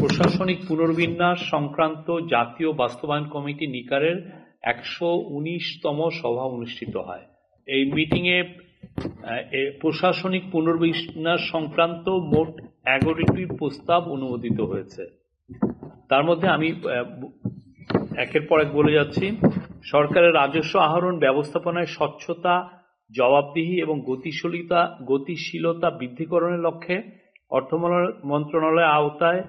প্রশাসনিক পুনর্বিন্যাস সংক্রান্ত জাতীয় বাস্তবায়ন কমিটি নিকারের 119তম সভা অনুষ্ঠিত হয়। এই মিটিংয়ে প্রশাসনিক পুনর্বিন্যাস সংক্রান্ত মোট 11টি প্রস্তাব অনুমোদিত হয়েছে। তার মধ্যে আমি একের পর এক বলে যাচ্ছি। সরকারের রাজস্ব আহরণ ব্যবস্থাপনায় স্বচ্ছতা, জবাবদিহি এবং গতিশীলতা বৃদ্ধিকরণের লক্ষ্যে অর্থ মন্ত্রণালয়ের আওতায়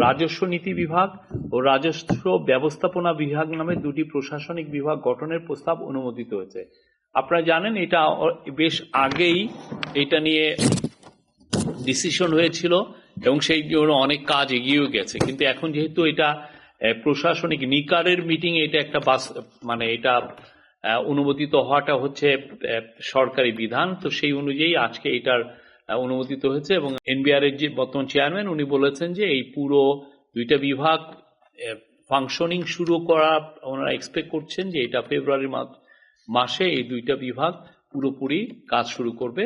রাজস্ব নীতি বিভাগ ও রাজস্ব ব্যবস্থাপনা বিভাগ নামে দুটি প্রশাসনিক বিভাগ গঠনের প্রস্তাব অনুমোদিত হয়েছে। আপনারা জানেন এটা বেশ আগেই এটা নিয়ে ডিসিশন হয়েছিল এবং সেই জন্য অনেক কাজ এগিয়েও গেছে, কিন্তু এখন যেহেতু এটা প্রশাসনিক নিকারের মিটিং, এটা একটা এটা অনুমোদিত হওয়াটা হচ্ছে সরকারি বিধান, তো সেই অনুযায়ী আজকে এটার অনুমোদিত হয়েছে। এবং এনবিআর এর যে বর্তমান চেয়ারম্যান উনি বলেছেন যে এই পুরো দুইটা বিভাগ ফাংশনিং শুরু করা ওনারা এক্সপেক্ট করছেন যে এটা ফেব্রুয়ারি মাসে এই দুইটা বিভাগ পুরোপুরি কাজ শুরু করবে।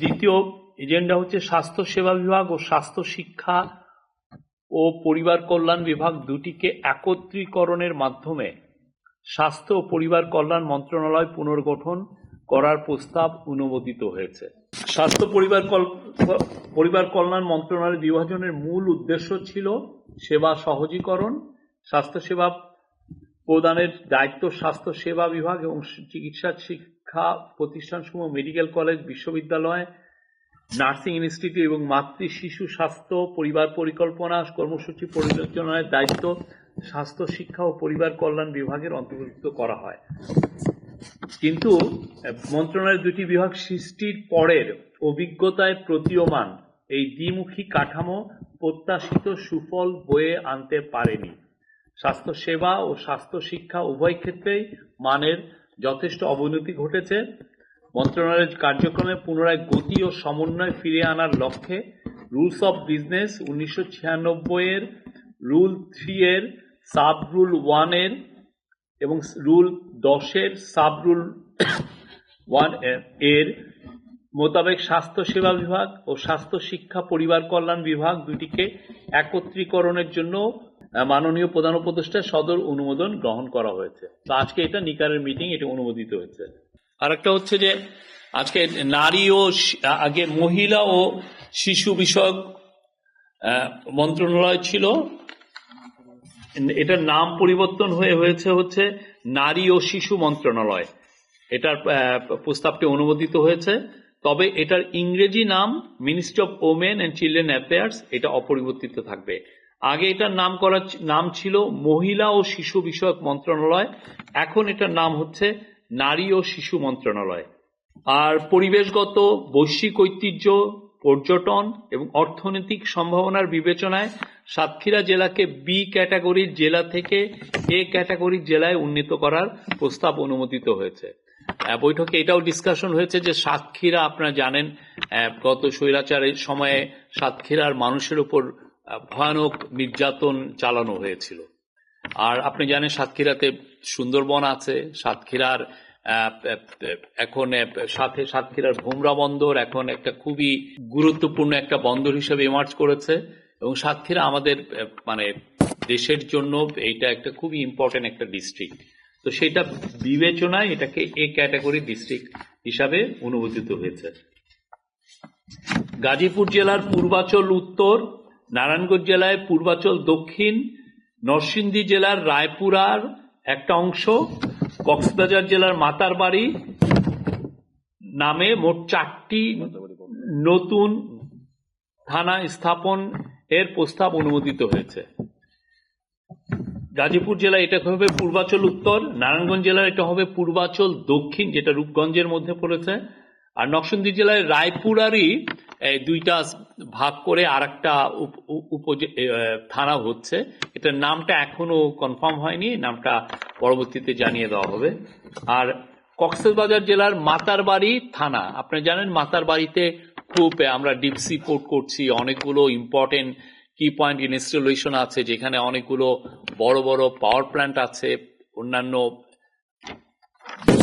দ্বিতীয় এজেন্ডা হচ্ছে স্বাস্থ্য সেবা বিভাগ ও স্বাস্থ্য শিক্ষা ও পরিবার কল্যাণ বিভাগ দুটিকে একত্রীকরণের মাধ্যমে স্বাস্থ্য ও পরিবার কল্যাণ মন্ত্রণালয় পুনর্গঠন করার প্রস্তাব অনুমোদিত হয়েছে। স্বাস্থ্য পরিবার কল্যাণ মন্ত্রণালয় বিভাজনের মূল উদ্দেশ্য ছিল সেবা সহজীকরণ, স্বাস্থ্যসেবা প্রদানের দায়িত্ব স্বাস্থ্য সেবা বিভাগ এবং চিকিৎসা শিক্ষা প্রতিষ্ঠানসমূহ, মেডিকেল কলেজ, বিশ্ববিদ্যালয়, নার্সিং ইনস্টিটিউট এবং মাতৃ শিশু স্বাস্থ্য পরিবার পরিকল্পনা কর্মসূচি পরিচালনার দায়িত্ব স্বাস্থ্য শিক্ষা ও পরিবার কল্যাণ বিভাগের অন্তর্ভুক্ত করা হয়। কিন্তু মন্ত্রণালয়ের দুটি বিভাগ সৃষ্টির পরের অভিজ্ঞতায় প্রতীয়মান এই দ্বিমুখী কাঠামো প্রত্যাশিত সুফল বয়ে আনতে পারেনি। স্বাস্থ্য সেবা ও স্বাস্থ্য শিক্ষা উভয় ক্ষেত্রেই মানের যথেষ্ট অবনতি ঘটেছে। মন্ত্রণালয়ের কার্যক্রমে পুনরায় গতি ও সমন্বয় ফিরিয়ে আনার লক্ষ্যে রুলস অফ বিজনেস 1996 এর রুল 3 এর সাব রুল 1 এর এবং রুল 10 এর সাব রুল 1 এর মোতাবেক স্বাস্থ্য সেবা বিভাগ ও স্বাস্থ্য শিক্ষা পরিবার কল্যাণ বিভাগ দুটিকে একত্রীকরণের জন্য মাননীয় প্রধান উপদেষ্টা সদর অনুমোদন গ্রহণ করা হয়েছে। তো আজকে এটা নিকারের মিটিং, এটা অনুমোদিত হয়েছে। আর একটা হচ্ছে যে আজকে নারী ও আগে মহিলা ও শিশু বিষয়ক মন্ত্রণালয় ছিল, এটার নাম পরিবর্তন হচ্ছে নারী ও শিশু মন্ত্রণালয়। এটার প্রস্তাবটি অনুমোদিত হয়েছে, তবে এটার ইংরেজি নাম ministry of women and children affairs, এটা অপরিবর্তিত থাকবে। আগে এটার নাম ছিল মহিলা ও শিশু বিষয়ক মন্ত্রণালয়, এখন এটার নাম হচ্ছে নারী ও শিশু মন্ত্রণালয়। আর পরিবেশগত, বৈশ্বিক ঐতিহ্য, পর্যটন এবং অর্থনৈতিক সম্ভাবনার বিবেচনায় সাতক্ষীরা জেলাকে বি ক্যাটাগরির জেলা থেকে এ ক্যাটাগরির জেলায় উন্নীত করার প্রস্তাব অনুমোদিত হয়েছে। বৈঠকে এটাও ডিসকাশন হয়েছে যে সাতক্ষীরা, আপনারা জানেন গত স্বৈরাচারের সময়ে সাতক্ষীরার মানুষের উপর ভয়ানক নির্যাতন চালানো হয়েছিল। আর আপনি জানেন সাতক্ষীরাতে সুন্দরবন আছে, সাতক্ষীরার এখন সাতক্ষীরার ভোমরা বন্দর এখন একটা খুবই গুরুত্বপূর্ণ একটা বন্দর হিসেবে ইমার্জ করেছে এবং সাতক্ষীরা আমাদের দেশের জন্য এইটা একটা খুবই ইম্পর্টেন্ট একটা ডিস্ট্রিক্ট। তো সেটা বিবেচনায় এটাকে এ ক্যাটাগরি ডিস্ট্রিক্ট হিসাবে অনুমোদিত হয়েছে। গাজীপুর জেলার পূর্বাচল উত্তর, নারায়ণগঞ্জ জেলায় পূর্বাচল দক্ষিণ, নরসিংদী জেলার রায়পুরার একটা অংশ, কক্সবাজার জেলার মাতারবাড়ি নামে মোট 4টি নতুন থানা স্থাপন এর প্রস্তাব অনুমোদিত হয়েছে। গাজীপুর জেলা এটা হবে পূর্বাচল উত্তর, নারায়ণগঞ্জ জেলার এটা হবে পূর্বাচল দক্ষিণ, যেটা রূপগঞ্জের মধ্যে পড়েছে, আর নরসিংদী জেলায় রায়পুরারই দুইটা ভাগ করে আর একটা থানা হচ্ছে। এটার নামটা এখনো কনফার্ম হয়নি, নামটা পরবর্তীতে জানিয়ে দেওয়া হবে। আর কক্সবাজার জেলার মাতারবাড়ি থানা, আপনারা জানেন মাতারবাড়িতে খুব আমরা ডিপ সি পোর্ট করছি, অনেকগুলো ইম্পর্টেন্ট কি পয়েন্ট ইনস্টলেশন আছে, যেখানে অনেকগুলো বড় বড় পাওয়ার প্ল্যান্ট আছে, অন্যান্য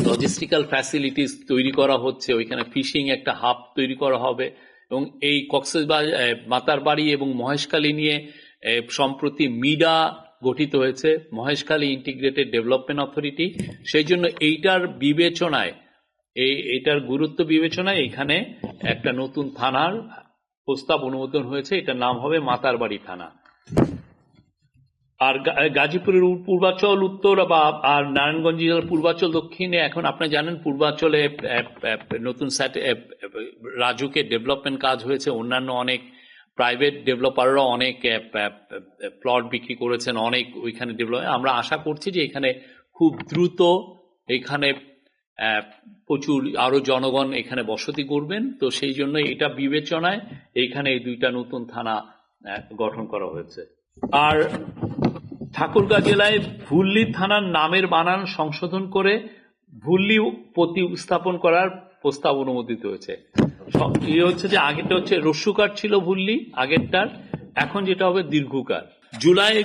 লজিস্টিক্যাল ফ্যাসিলিটিস তৈরি করা হচ্ছে, ওইখানে ফিশিং একটা হাব তৈরি করা হবে এবং এই কক্সবাজার, মাতারবাড়ি এবং মহেশখালী নিয়ে সম্প্রতি মিডা গঠিত হয়েছে, মহেশখালী ইন্টিগ্রেটেড ডেভেলপমেন্ট অথরিটি। সেই জন্য এইটার গুরুত্ব বিবেচনায় এখানে একটা নতুন থানার প্রস্তাব অনুমোদন হয়েছে। এটার নাম হবে মাতারবাড়ি থানা। আর গাজীপুরের পূর্বাচল উত্তর আর নারায়ণগঞ্জ জেলার পূর্বাচল দক্ষিণে এখন আপনি জানেন পূর্বাচলে নতুন রাজুকে ডেভেলপমেন্ট কাজ হয়েছে। অন্যান্য অনেক প্রাইভেট ডেভেলপাররা অনেক প্লট বিক্রি করেছেন, অনেক ওইখানে ডেভেলপ। আমরা আশা করছি যে এখানে খুব দ্রুত এখানে প্রচুর আরো জনগণ এখানে বসতি করবেন। তো সেই জন্য এটা বিবেচনায় এইখানে এই দুইটা নতুন থানা গঠন করা হয়েছে। আর ঠাকুরগাঁ জেলায় ভুল্লি থানার নামের বানান সংশোধন করে ভুল্লি প্রতিস্থাপন করার প্রস্তাব অনুমোদিত হয়েছে। হচ্ছে যে আগেরটা হচ্ছে রস্যুকার ছিল ভুল্লি আগেরটার, এখন যেটা হবে দীর্ঘকার। জুলাই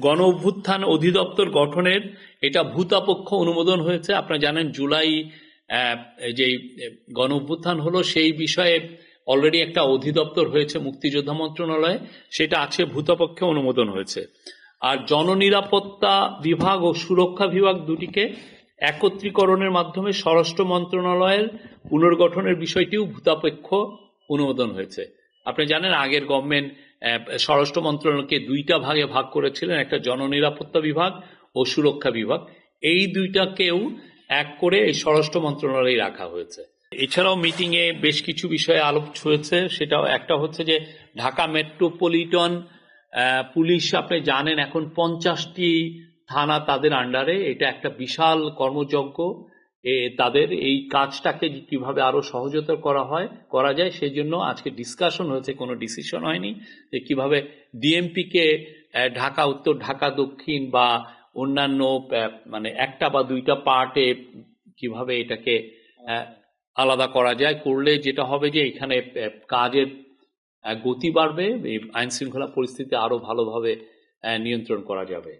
গণ অভ্যুত্থান অধিদপ্তর গঠনের এটা ভূতাপক্ষ অনুমোদন হয়েছে। আপনারা জানেন জুলাই যে গণ অভ্যুত্থান হলো সেই বিষয়ে অলরেডি একটা অধিদপ্তর হয়েছে মুক্তিযোদ্ধা মন্ত্রণালয়ে, সেটা আছে ভূতাপক্ষে অনুমোদন হয়েছে। আর জননিরাপত্তা বিভাগ ও সুরক্ষা বিভাগ দুটিকে একত্রীকরণের মাধ্যমে স্বরাষ্ট্র মন্ত্রণালয়ের পুনর্গঠনের বিষয়টিও ভূতাপক্ষ অনুমোদন হয়েছে। আপনি জানেন আগের গভর্নমেন্ট স্বরাষ্ট্র মন্ত্রণালয়কে দুইটা ভাগে ভাগ করেছিলেন, একটা জননিরাপত্তা বিভাগ ও সুরক্ষা বিভাগ। এই দুইটাকেও এক করে এই স্বরাষ্ট্র মন্ত্রণালয়ে রাখা হয়েছে। এছাড়াও মিটিং এ বেশ কিছু বিষয়ে আলোচ হয়েছে। সেটাও একটা হচ্ছে যে ঢাকা মেট্রোপলিটন পুলিশ, আপনি জানেন এখন 50টি থানা তাদের আন্ডারে। এটা একটা বিশাল কর্মযজ্ঞ। তাদের এই কাজটাকে কিভাবে আরো সহজতর করা যায় সেই জন্য আজকে ডিসকাশন হয়েছে, কোনো ডিসিশন হয়নি যে কিভাবে ডিএমপি কে ঢাকা উত্তর, ঢাকা দক্ষিণ বা অন্যান্য মানে একটা বা দুইটা পার্টে কিভাবে এটাকে আলাদা করা যায়। করলে যেটা হবে যে এখানে কাজের গতি বাড়বে, আইন শৃঙ্খলা পরিস্থিতি আরো ভালোভাবে নিয়ন্ত্রণ করা যাবে।